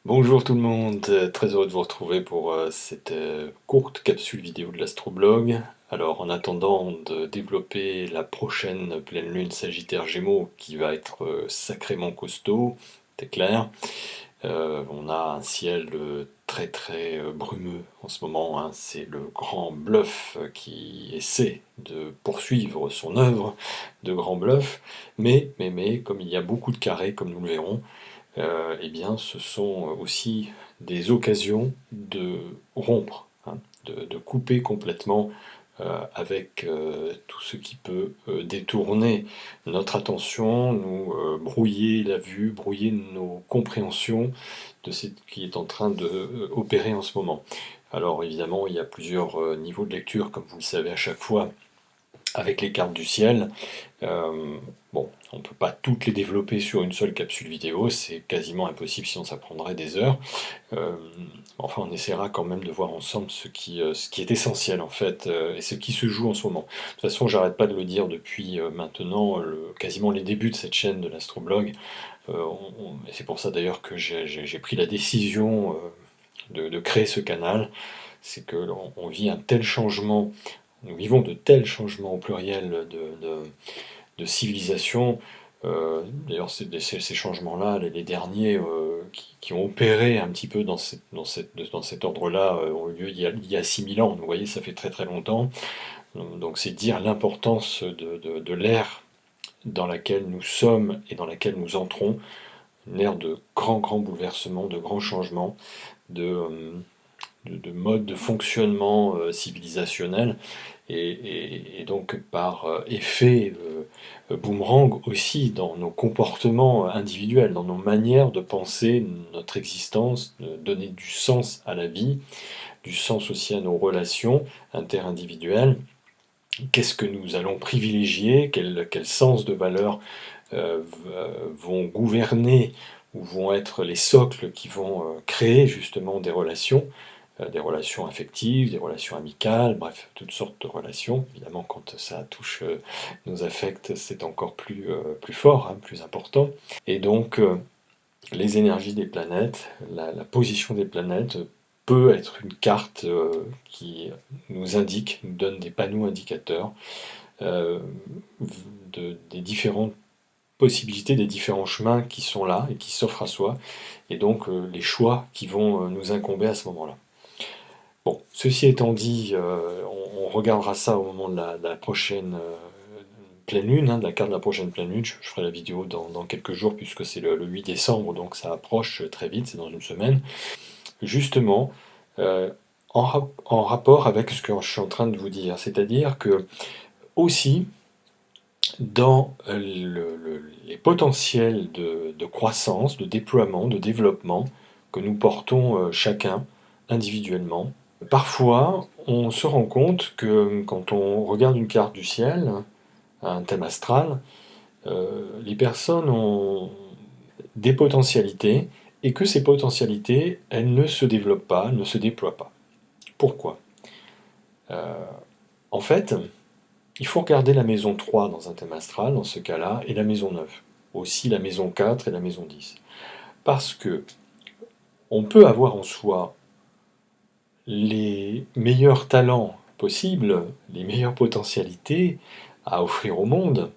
Bonjour tout le monde, très heureux de vous retrouver pour cette courte capsule vidéo de l'Astroblog. Alors en attendant de développer la prochaine pleine lune Sagittaire Gémeaux qui va être sacrément costaud, c'est clair, on a un ciel très très brumeux en ce moment, hein. C'est le grand bluff qui essaie de poursuivre son œuvre de grand bluff, mais comme il y a beaucoup de carrés, comme nous le verrons, eh bien, ce sont aussi des occasions de rompre, hein, de couper complètement avec tout ce qui peut détourner notre attention, nous brouiller la vue, brouiller nos compréhensions de ce qui est en train de opérer en ce moment. Alors évidemment, il y a plusieurs niveaux de lecture, comme vous le savez à chaque fois, avec les cartes du ciel. Bon, on ne peut pas toutes les développer sur une seule capsule vidéo, c'est quasiment impossible, sinon ça prendrait des heures. Euh, enfin, on essaiera quand même de voir ensemble ce qui est essentiel en fait, et ce qui se joue en ce moment. De toute façon, j'arrête pas de le dire depuis maintenant quasiment les débuts de cette chaîne de l'Astroblog. Et c'est pour ça d'ailleurs que j'ai pris la décision de créer ce canal. C'est que on vit un tel changement, nous vivons de tels changements au pluriel de civilisation. D'ailleurs, ces changements-là, les derniers qui ont opéré un petit peu dans cet ordre-là, ont eu lieu il y a 6000 ans. Vous voyez, ça fait très très longtemps. Donc c'est dire l'importance de l'ère dans laquelle nous sommes et dans laquelle nous entrons, une ère de grands grands bouleversements, de grands changements, de, euh, de mode de fonctionnement civilisationnel. Et donc par effet boomerang aussi dans nos comportements individuels, dans nos manières de penser notre existence, de donner du sens à la vie, du sens aussi à nos relations interindividuelles. Qu'est-ce que nous allons privilégier, quel sens de valeur vont gouverner ou vont être les socles qui vont créer justement des relations affectives, des relations amicales, bref, toutes sortes de relations. Évidemment, quand ça touche nos affects, c'est encore plus fort, hein, plus important. Et donc, les énergies des planètes, la position des planètes peut être une carte qui nous indique, nous donne des panneaux indicateurs euh, des différentes possibilités, des différents chemins qui sont là et qui s'offrent à soi, et donc les choix qui vont nous incomber à ce moment-là. Bon, ceci étant dit, on regardera ça au moment de la prochaine pleine lune, hein, de la carte de la prochaine pleine lune. Je ferai la vidéo dans quelques jours puisque c'est le 8 décembre, donc ça approche très vite, c'est dans une semaine. Justement, euh, en rapport avec ce que je suis en train de vous dire, c'est-à-dire que aussi dans les potentiels de croissance, de déploiement, de développement que nous portons chacun individuellement. Parfois, on se rend compte que quand on regarde une carte du ciel, un thème astral, les personnes ont des potentialités et que ces potentialités, elles ne se développent pas, elles ne se déploient pas. Pourquoi? Euh, En fait, il faut regarder la maison 3 dans un thème astral, dans ce cas-là, et la maison 9. Aussi la maison 4 et la maison 10. Parce que on peut avoir en soi les meilleurs talents possibles, les meilleures potentialités à offrir au monde,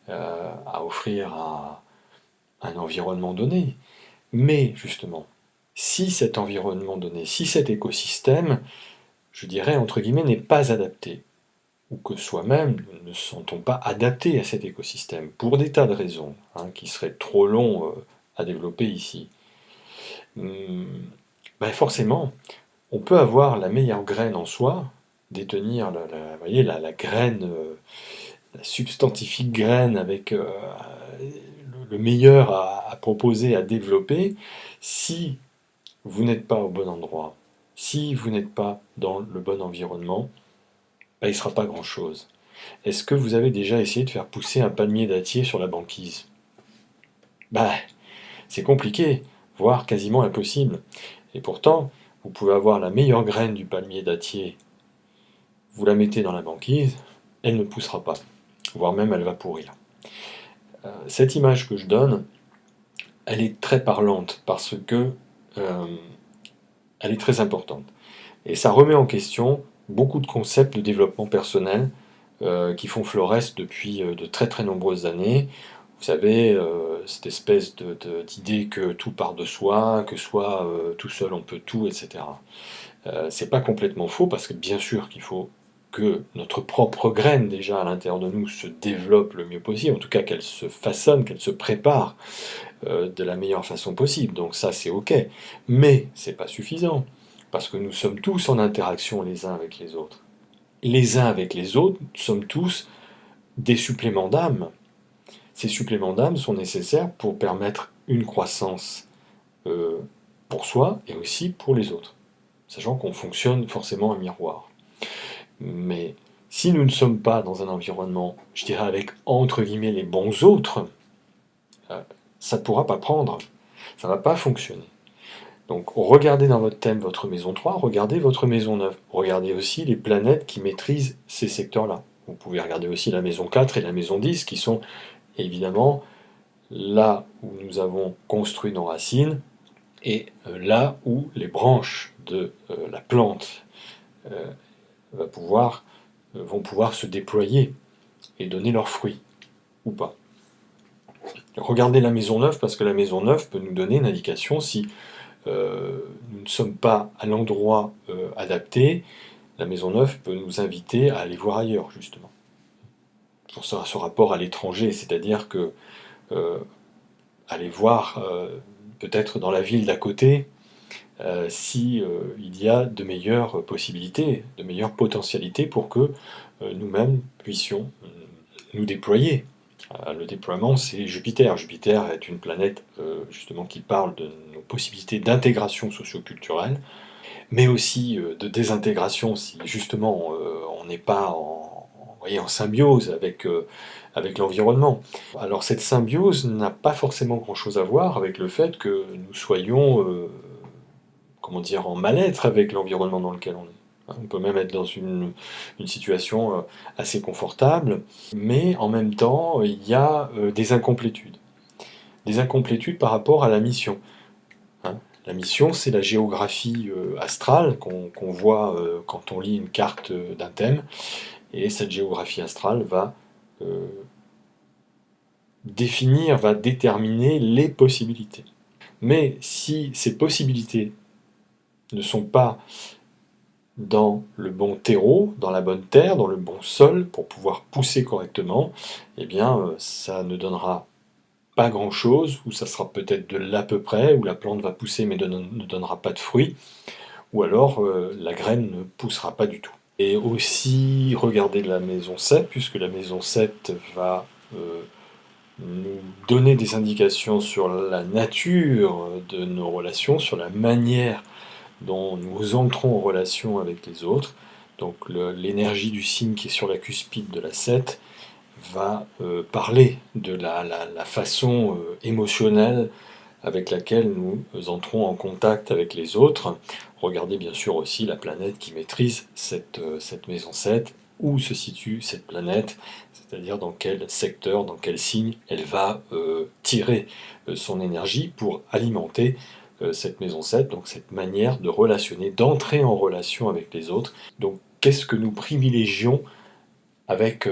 à offrir à un environnement donné. Mais justement, si cet environnement donné, si cet écosystème, je dirais entre guillemets, n'est pas adapté, ou que soi-même nous ne se sentons pas adaptés à cet écosystème, pour des tas de raisons, hein, qui seraient trop longs à développer ici, ben forcément, on peut avoir la meilleure graine en soi, détenir vous voyez, la graine, la substantifique graine avec le meilleur à proposer, à développer, si vous n'êtes pas au bon endroit, si vous n'êtes pas dans le bon environnement, ben, il ne sera pas grand-chose. Est-ce que vous avez déjà essayé de faire pousser un palmier dattier sur la banquise? Bah, c'est compliqué, voire quasiment impossible. Et pourtant, vous pouvez avoir la meilleure graine du palmier dattier, vous la mettez dans la banquise, elle ne poussera pas, voire même elle va pourrir. Cette image que je donne, elle est très parlante parce que euh, elle est très importante. Et ça remet en question beaucoup de concepts de développement personnel qui font florès depuis de très très nombreuses années. Vous savez, cette espèce d'idée que tout part de soi, que soit tout seul on peut tout, etc. C'est pas complètement faux parce que bien sûr qu'il faut que notre propre graine déjà à l'intérieur de nous se développe le mieux possible, en tout cas qu'elle se façonne, qu'elle se prépare de la meilleure façon possible. Donc ça c'est ok, mais c'est pas suffisant parce que nous sommes tous en interaction les uns avec les autres. Les uns avec les autres, nous sommes tous des suppléments d'âme. Ces suppléments d'âme sont nécessaires pour permettre une croissance euh, pour soi et aussi pour les autres, sachant qu'on fonctionne forcément en miroir. Mais si nous ne sommes pas dans un environnement, je dirais avec entre guillemets les bons autres, euh, ça ne pourra pas prendre, ça ne va pas fonctionner. Donc regardez dans votre thème votre maison 3, regardez votre maison 9, regardez aussi les planètes qui maîtrisent ces secteurs-là. Vous pouvez regarder aussi la maison 4 et la maison 10 qui sont évidemment là où nous avons construit nos racines et là où les branches de la plante euh, vont pouvoir se déployer et donner leurs fruits, ou pas. Regardez la maison 9 parce que la maison 9 peut nous donner une indication si nous ne sommes pas à l'endroit adapté. La maison 9 peut nous inviter à aller voir ailleurs, justement. Pour ça, ce rapport à l'étranger, c'est-à-dire que euh, aller voir peut-être dans la ville d'à côté si il y a de meilleures possibilités, de meilleures potentialités pour que nous-mêmes puissions nous déployer. Le déploiement, c'est Jupiter. Jupiter est une planète justement qui parle de nos possibilités d'intégration socio-culturelle, mais aussi de désintégration si justement on n'est pas en symbiose avec l'environnement. Alors cette symbiose n'a pas forcément grand-chose à voir avec le fait que nous soyons comment dire, en mal-être avec l'environnement dans lequel on est. On peut même être dans une situation assez confortable, mais en même temps, il y a des incomplétudes. Des incomplétudes par rapport à la mission. Hein. La mission, c'est la géographie astrale qu'on voit quand on lit une carte d'un thème, et cette géographie astrale va euh, définir, va déterminer les possibilités. Mais si ces possibilités ne sont pas dans le bon terreau, dans la bonne terre, dans le bon sol, pour pouvoir pousser correctement, eh bien, ça ne donnera pas grand-chose, ou ça sera peut-être de l'à peu près, où la plante va pousser mais ne donnera pas de fruits, ou alors la graine ne poussera pas du tout. Et aussi, regardez la maison 7, puisque la maison 7 va nous donner des indications sur la nature de nos relations, sur la manière dont nous entrons en relation avec les autres. Donc l'énergie du signe qui est sur la cuspide de la 7 va parler de la façon émotionnelle avec laquelle nous entrons en contact avec les autres. Regardez bien sûr aussi la planète qui maîtrise cette maison 7, où se situe cette planète, c'est-à-dire dans quel secteur, dans quel signe elle va tirer son énergie pour alimenter cette maison 7, donc cette manière de relationner, d'entrer en relation avec les autres. Donc qu'est-ce que nous privilégions avec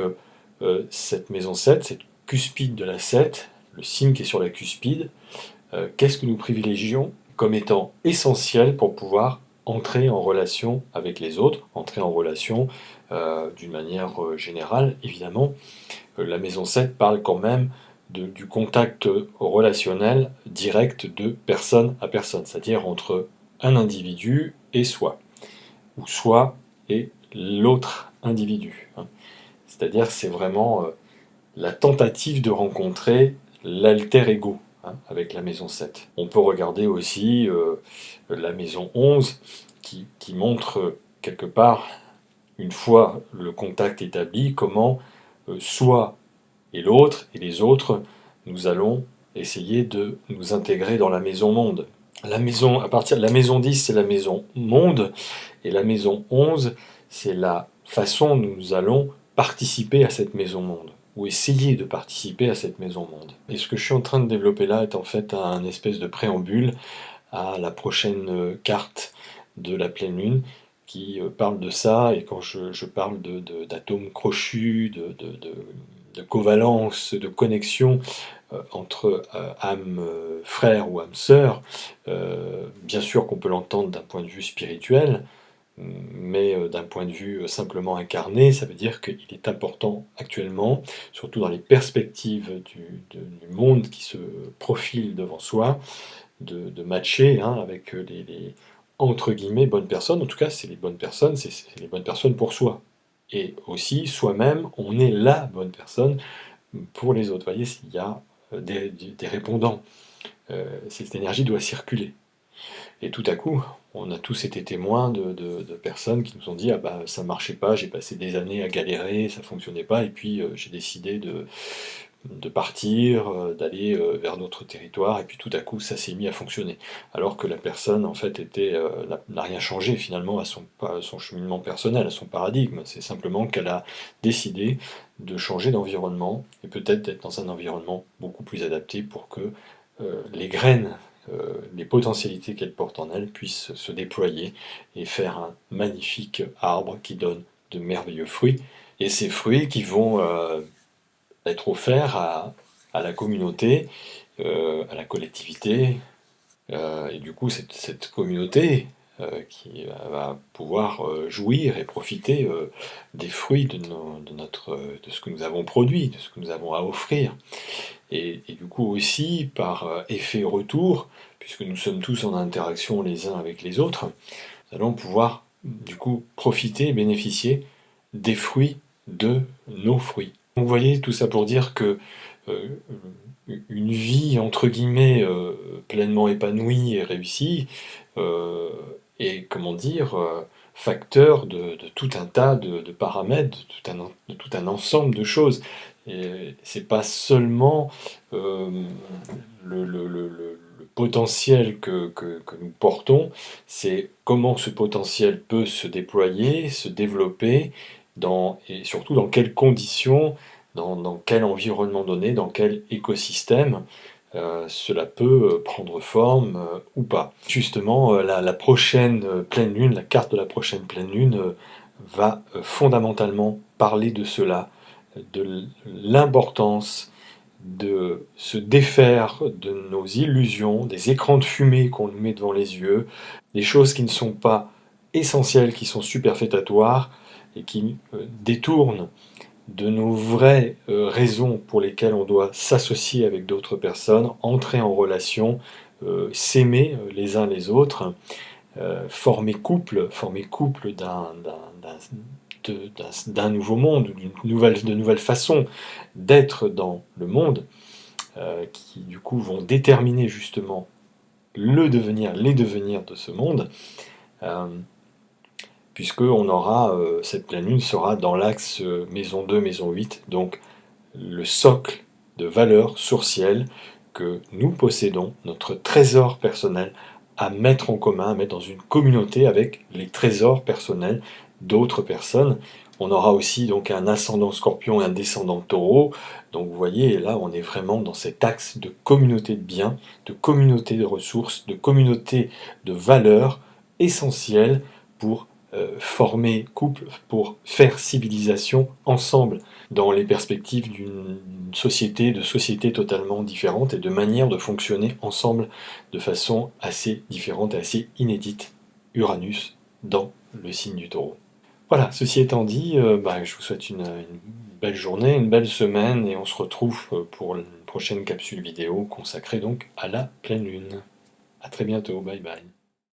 cette maison 7, cette cuspide de la 7, le signe qui est sur la cuspide, qu'est-ce que nous privilégions comme étant essentiel pour pouvoir entrer en relation avec les autres, entrer en relation d'une manière générale, évidemment. La maison 7 parle quand même du contact relationnel direct de personne à personne, c'est-à-dire entre un individu et soi, ou soi et l'autre individu. Hein. C'est-à-dire c'est vraiment la tentative de rencontrer l'alter ego hein, avec la maison 7. On peut regarder aussi la maison 11 qui montre quelque part, une fois le contact établi, comment soi et l'autre et les autres, nous allons essayer de nous intégrer dans la maison monde. La maison, à partir de la maison 10, c'est la maison monde, et la maison 11, c'est la façon dont nous allons participer à cette maison monde, ou essayer de participer à cette maison monde. Et ce que je suis en train de développer là est en fait un espèce de préambule à la prochaine carte de la pleine lune qui parle de ça, et quand je parle d'atomes crochus, de covalence, de connexion entre âmes frères ou âmes sœurs, bien sûr qu'on peut l'entendre d'un point de vue spirituel, mais d'un point de vue simplement incarné, ça veut dire qu'il est important actuellement, surtout dans les perspectives du monde qui se profile devant soi, de matcher hein, avec les entre guillemets bonnes personnes. En tout cas, c'est les bonnes personnes, c'est les bonnes personnes pour soi. Et aussi, soi-même, on est la bonne personne pour les autres. Vous voyez, s'il y a des répondants, cette énergie doit circuler. Et tout à coup, on a tous été témoins de personnes qui nous ont dit: «Ah bah, ça marchait pas, j'ai passé des années à galérer, ça fonctionnait pas et puis, j'ai décidé de partir, d'aller, vers d'autres territoires et puis tout à coup ça s'est mis à fonctionner». Alors que la personne en fait n'a rien changé finalement à son cheminement personnel, à son paradigme. C'est simplement qu'elle a décidé de changer d'environnement et peut-être d'être dans un environnement beaucoup plus adapté pour que, les graines, les potentialités qu'elle porte en elle puissent se déployer et faire un magnifique arbre qui donne de merveilleux fruits. Et ces fruits qui vont, être offerts à la communauté, à la collectivité, et du coup cette communauté qui va pouvoir jouir et profiter des fruits de ce que nous avons produit, de ce que nous avons à offrir. Et du coup aussi, par effet retour, puisque nous sommes tous en interaction les uns avec les autres, nous allons pouvoir du coup profiter, bénéficier des fruits de nos fruits. Donc vous voyez, tout ça pour dire que euh, une vie entre guillemets pleinement épanouie et réussie euh, est, comment dire, facteur de tout un tas de paramètres, de tout un ensemble de choses. Et c'est pas seulement le potentiel que nous portons, c'est comment ce potentiel peut se déployer, se développer, et surtout dans quelles conditions, dans quel environnement donné, dans quel écosystème cela peut prendre forme ou pas. Justement, la prochaine pleine lune, la carte de la prochaine pleine lune, va fondamentalement parler de cela, de l'importance de se défaire de nos illusions, des écrans de fumée qu'on nous met devant les yeux, des choses qui ne sont pas essentielles, qui sont superfétatoires et qui détournent de nos vraies raisons pour lesquelles on doit s'associer avec d'autres personnes, entrer en relation, s'aimer les uns les autres, former couple d'un nouveau monde, de nouvelles façons d'être dans le monde, qui du coup vont déterminer justement les devenirs de ce monde, euh, puisque cette pleine lune sera dans l'axe maison 2, maison 8, donc le socle de valeurs sourcielles que nous possédons, notre trésor personnel à mettre en commun, à mettre dans une communauté avec les trésors personnels d'autres personnes. On aura aussi donc un ascendant scorpion et un descendant taureau. Donc vous voyez, là on est vraiment dans cet axe de communauté de biens, de communauté de ressources, de communauté de valeurs essentielles pour former couple, pour faire civilisation ensemble dans les perspectives de sociétés totalement différentes et de manières de fonctionner ensemble de façon assez différente et assez inédite. Uranus dans le signe du Taureau. Voilà, ceci étant dit, je vous souhaite une belle journée, une belle semaine et on se retrouve pour une prochaine capsule vidéo consacrée donc à la pleine lune. A très bientôt, bye bye.